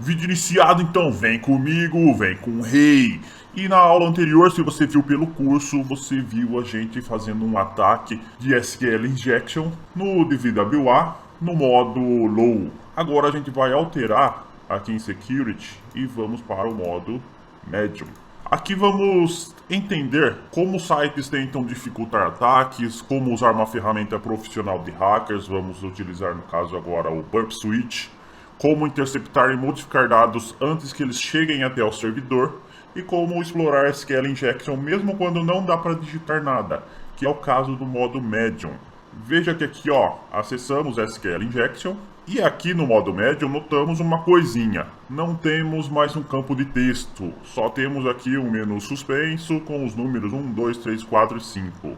Vídeo iniciado, então vem comigo, vem com o rei. E na aula anterior, se você viu pelo curso, você viu a gente fazendo um ataque de SQL Injection no DVWA no modo Low. Agora a gente vai alterar aqui em Security e vamos para o modo Medium. Aqui vamos entender como sites tentam dificultar ataques, como usar uma ferramenta profissional de hackers, vamos utilizar no caso agora o Burp Suite, como interceptar e modificar dados antes que eles cheguem até o servidor e como explorar SQL Injection mesmo quando não dá para digitar nada, que é o caso do modo Medium. Veja que aqui acessamos SQL Injection e aqui no modo Medium notamos uma coisinha. Não temos mais um campo de texto, só temos aqui um menu suspenso com os números 1, 2, 3, 4 e 5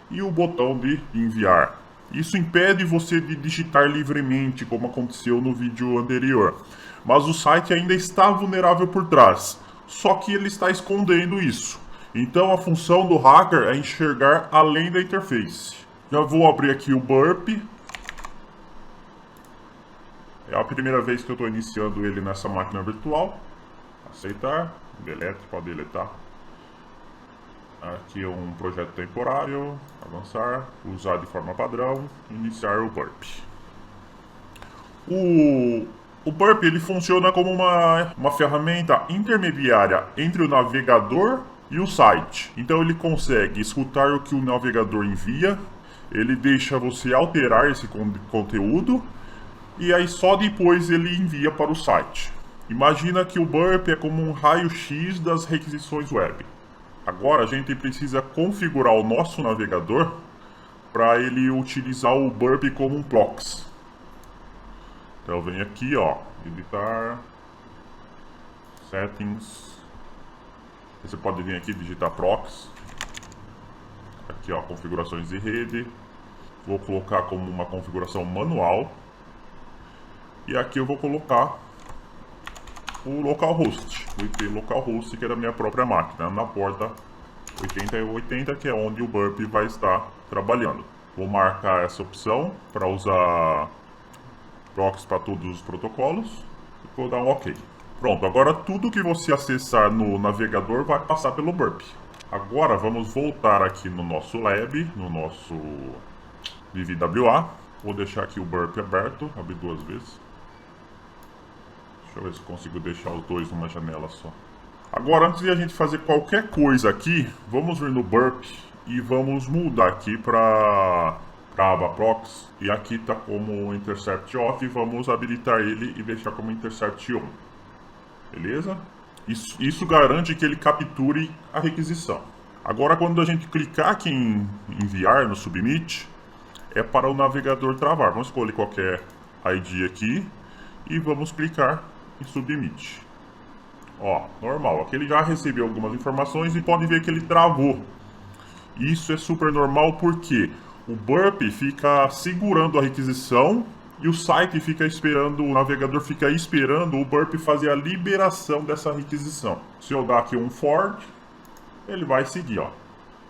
e o botão de enviar. Isso impede você de digitar livremente, como aconteceu no vídeo anterior. Mas o site ainda está vulnerável por trás, só que ele está escondendo isso. Então a função do hacker é enxergar além da interface. Já vou abrir aqui o Burp. É a primeira vez que eu estou iniciando ele nessa máquina virtual. Aceitar, delete, pode deletar. Aqui é um projeto temporário, avançar, usar de forma padrão, iniciar o Burp. O Burp ele funciona como uma ferramenta intermediária entre o navegador e o site. Então ele consegue escutar o que o navegador envia, ele deixa você alterar esse conteúdo e aí só depois ele envia para o site. Imagina que o Burp é como um raio-x das requisições web. Agora a gente precisa configurar o nosso navegador para ele utilizar o Burp como um proxy. Então eu venho aqui, editar, settings. Você pode vir aqui e digitar proxy. Aqui, configurações de rede. Vou colocar como uma configuração manual. E aqui eu vou colocar o localhost, o IP localhost, que é da minha própria máquina, na porta 8080, que é onde o Burp vai estar trabalhando. Vou marcar essa opção para usar proxy para todos os protocolos e vou dar um OK. Pronto, agora tudo que você acessar no navegador vai passar pelo Burp. Agora vamos voltar aqui no nosso lab, no nosso DVWA. Vou deixar aqui o Burp aberto, abrir duas vezes. Deixa eu ver se consigo deixar os dois numa janela só. Agora, antes de a gente fazer qualquer coisa aqui, vamos vir no Burp e vamos mudar aqui para a aba Proxy. E aqui está como Intercept Off, vamos habilitar ele e deixar como Intercept On. Beleza? Isso garante que ele capture a requisição. Agora, quando a gente clicar aqui em enviar no Submit, é para o navegador travar. Vamos escolher qualquer ID aqui e vamos clicar em Submit. Normal. Aqui ele já recebeu algumas informações e pode ver que ele travou. Isso é super normal porque o Burp fica segurando a requisição e o site fica esperando, o navegador fica esperando o Burp fazer a liberação dessa requisição. Se eu dar aqui um forward, ele vai seguir,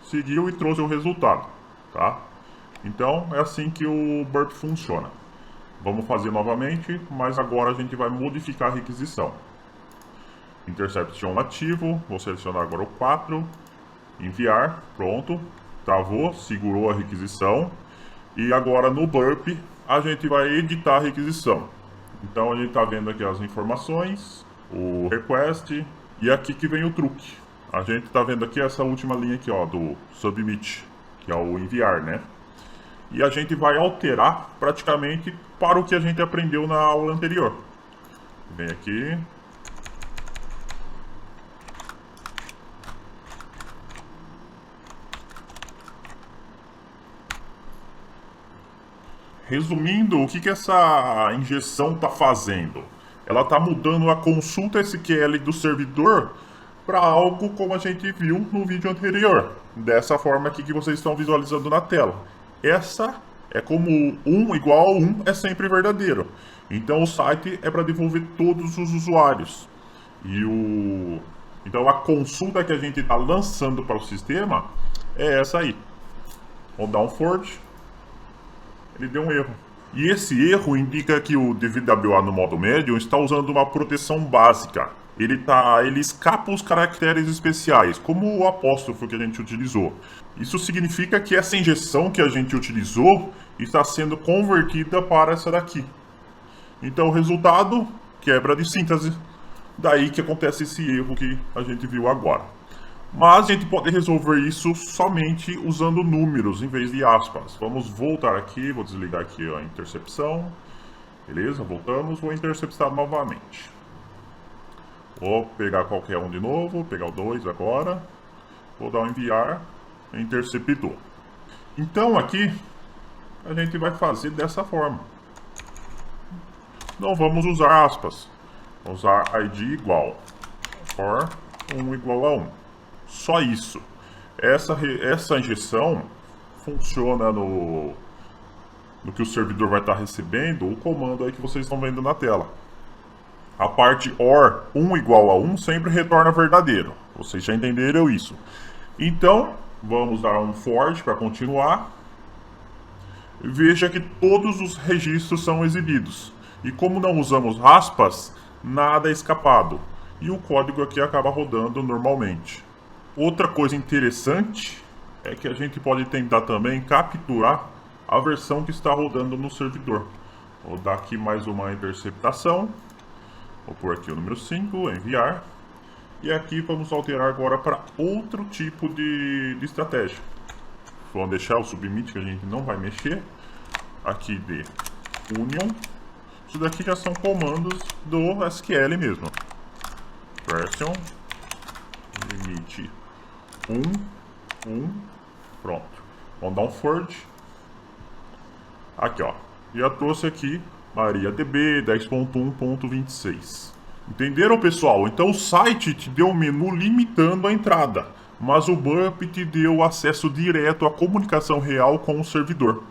Seguiu e trouxe o resultado, tá? Então é assim que o Burp funciona. Vamos fazer novamente, mas agora a gente vai modificar a requisição. Interception ativo, vou selecionar agora o 4, enviar, pronto, travou, segurou a requisição. E agora no Burp a gente vai editar a requisição. Então a gente está vendo aqui as informações, o request e aqui que vem o truque. A gente está vendo aqui essa última linha aqui, do submit, que é o enviar, né? E a gente vai alterar praticamente para o que a gente aprendeu na aula anterior. Vem aqui. Resumindo, o que essa injeção está fazendo? Ela está mudando a consulta SQL do servidor para algo como a gente viu no vídeo anterior. Dessa forma aqui que vocês estão visualizando na tela. Essa é como 1 igual a 1 é sempre verdadeiro. Então o site é para devolver todos os usuários. Então a consulta que a gente está lançando para o sistema é essa aí. Vou dar um forward. Ele deu um erro. E esse erro indica que o DVWA no modo médio está usando uma proteção básica. Ele escapa os caracteres especiais, como o apóstrofo que a gente utilizou. Isso significa que essa injeção que a gente utilizou está sendo convertida para essa daqui. Então o resultado, quebra de síntese. Daí que acontece esse erro que a gente viu agora. Mas a gente pode resolver isso somente usando números em vez de aspas. Vamos voltar aqui, vou desligar aqui a intercepção. Beleza, voltamos, vou interceptar novamente. Vou pegar qualquer um de novo, pegar o 2 agora. Vou dar um enviar, interceptou. Então aqui a gente vai fazer dessa forma. Não vamos usar aspas. Vamos usar id igual. For 1 igual a 1. Só isso. Essa injeção funciona no que o servidor vai estar recebendo, o comando aí que vocês estão vendo na tela. A parte OR 1 igual a 1 sempre retorna verdadeiro. Vocês já entenderam isso. Então, vamos dar um forward para continuar. Veja que todos os registros são exibidos. E como não usamos aspas, nada é escapado. E o código aqui acaba rodando normalmente. Outra coisa interessante é que a gente pode tentar também capturar a versão que está rodando no servidor. Vou dar aqui mais uma interceptação. Vou pôr aqui o número 5, enviar. E aqui vamos alterar agora para outro tipo de estratégia. Vamos deixar o submit que a gente não vai mexer. Aqui de union. Isso daqui já são comandos do SQL mesmo. Version limite 1. Pronto. Vamos dar um forward. Aqui, ó. Já trouxe aqui MariaDB 10.1.26. Entenderam, pessoal? Então o site te deu um menu limitando a entrada, mas o Burp te deu acesso direto à comunicação real com o servidor.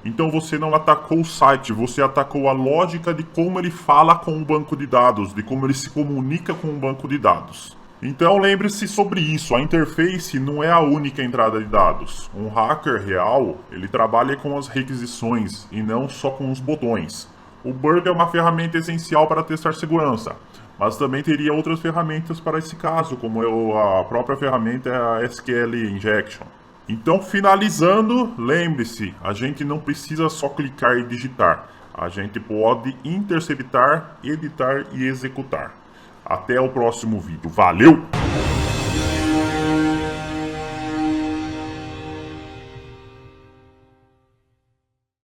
Então você não atacou o site, você atacou a lógica de como ele fala com o banco de dados, de como ele se comunica com o banco de dados. Então lembre-se sobre isso, a interface não é a única entrada de dados. Um hacker real, ele trabalha com as requisições e não só com os botões. O Burp é uma ferramenta essencial para testar segurança, mas também teria outras ferramentas para esse caso, como a própria ferramenta SQL Injection. Então, finalizando, lembre-se, a gente não precisa só clicar e digitar. A gente pode interceptar, editar e executar. Até o próximo vídeo. Valeu!